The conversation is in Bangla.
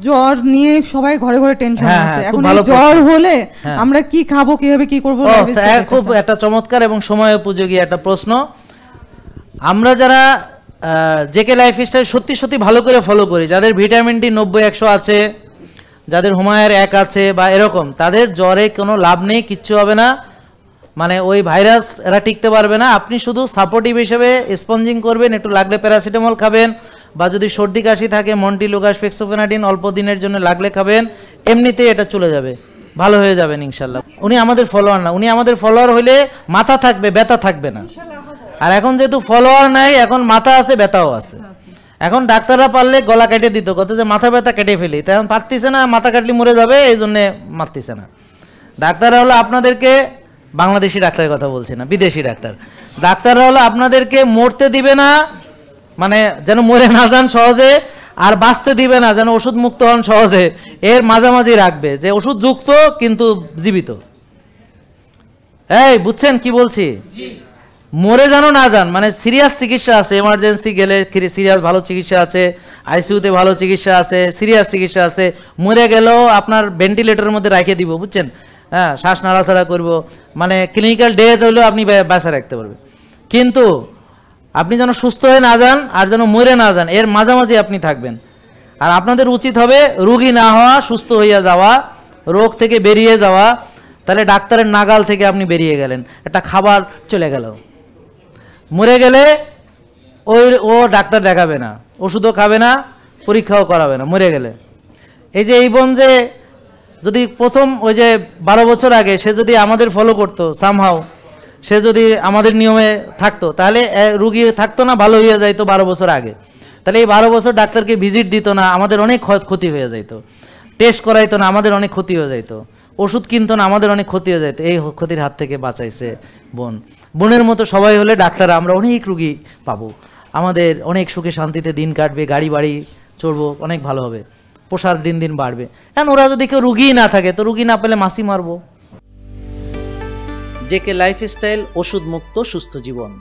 জ্বর নিয়ে সবাই ঘরে ঘরে টেনশন আছে। এখন এই জ্বর হলে আমরা কি খাবো, কিভাবে কি করবো? খুব একটা চমৎকার এবং সময় উপযোগী একটা প্রশ্ন। আমরা যারা জেকে লাইফস্টাইল সত্যি সত্যি ভালো করে ফলো করি, যাদের ভিটামিন ডি 90-100 আছে, যাদের হুমায়ের 1 আছে বা এরকম, তাদের জ্বরে কোনো লাভ নেই, কিচ্ছু হবে না, মানে ওই ভাইরাস এরা টিকতে পারবে না। আপনি শুধু সাপোর্টিভ হিসেবে স্পঞ্জিং করবেন, একটু লাগলে প্যারাসিটামল খাবেন, বা যদি সর্দি কাশি থাকে মন্টিলুকাস, ফেক্সোফেনাডিন অল্প দিনের জন্য লাগলে খাবেন, এমনিতেই এটা চলে যাবে, ভালো হয়ে যাবেন ইনশাল্লাহ। উনি আমাদের ফলোয়ার না, উনি আমাদের ফলোয়ার হইলে মাথা থাকবে, ব্যথা থাকবে না। আর এখন যেহেতু ফলোয়ার নাই, এখন মাথা আছে, ব্যথাও আছে। এখন ডাক্তাররা পারলে গলা কেটে দিত, কত যে মাথা ব্যথা কেটে ফেলি, তখন পারতেছে না, মাথা কাটলে মরে যাবে, এই জন্যে মারতেছে না। ডাক্তাররা হলো আপনাদেরকে, বাংলাদেশি ডাক্তারের কথা বলছি না, বিদেশি ডাক্তার, ডাক্তাররা হলো আপনাদেরকে মরতে দিবে না, মানে যেন মরে না যান সহজে, আর বাঁচতে দিবে না যেন ওষুধ মুক্ত হন সহজে, এর মাঝামাঝি রাখবে, যে ওষুধ যুক্ত কিন্তু জীবিত। এই বুঝছেন কি বলছি? মরে যেন না যান, মানে সিরিয়াস চিকিৎসা আছে, এমার্জেন্সি গেলে সিরিয়াস ভালো চিকিৎসা আছে, আইসিইউতে ভালো চিকিৎসা আছে, সিরিয়াস চিকিৎসা আছে। মরে গেলেও আপনার ভেন্টিলেটরের মধ্যে রেখে দিব, বুঝছেন? হ্যাঁ, শ্বাস নাড়াচাড়া করব, মানে ক্লিনিক্যাল ডেথ হইলেও আপনি বাঁচা রাখতে পারবেন। কিন্তু আপনি যেন সুস্থ হয়ে না যান আর যেন মরে না যান, এর মাঝামাঝি আপনি থাকবেন। আর আপনাদের উচিত হবে রোগী না হওয়া, সুস্থ হইয়া যাওয়া, রোগ থেকে বেরিয়ে যাওয়া। তাহলে ডাক্তারের নাগাল থেকে আপনি বেরিয়ে গেলেন, একটা খাবার চলে গেল। মরে গেলে ও ডাক্তার দেখাবে না, ওষুধও খাবে না, পরীক্ষাও করাবে না, মরে গেলে। এই যে এই বোন যে যদি প্রথম ওই যে 12 বছর আগে সে যদি আমাদের ফলো করতো সামহাও, সে যদি আমাদের নিয়মে থাকতো, তাহলে রুগী থাকতো না, ভালো হয়ে যাইতো 12 বছর আগে। তাহলে এই 12 বছর ডাক্তারকে ভিজিট দিত না, আমাদের অনেক ক্ষতি হয়ে যাইতো। টেস্ট করাইতো না, আমাদের অনেক ক্ষতি হয়ে যাইতো। ওষুধ কিনতো না, আমাদের অনেক ক্ষতি হয়ে যাইতো। এই ক্ষতির হাত থেকে বাঁচাইছে বোন। বোনের মতো সবাই হলে ডাক্তাররা আমরা অনেক রুগী পাবো, আমাদের অনেক সুখে শান্তিতে দিন কাটবে, গাড়ি বাড়ি চড়বো, অনেক ভালো হবে, প্রসার দিন দিন বাড়বে। এখন ওরা যদি কেউ রুগী না থাকে, তো রুগী না পেলে মাসি মারবো। জেকে লাইফস্টাইল, ওষুধ মুক্ত সুস্থ জীবন।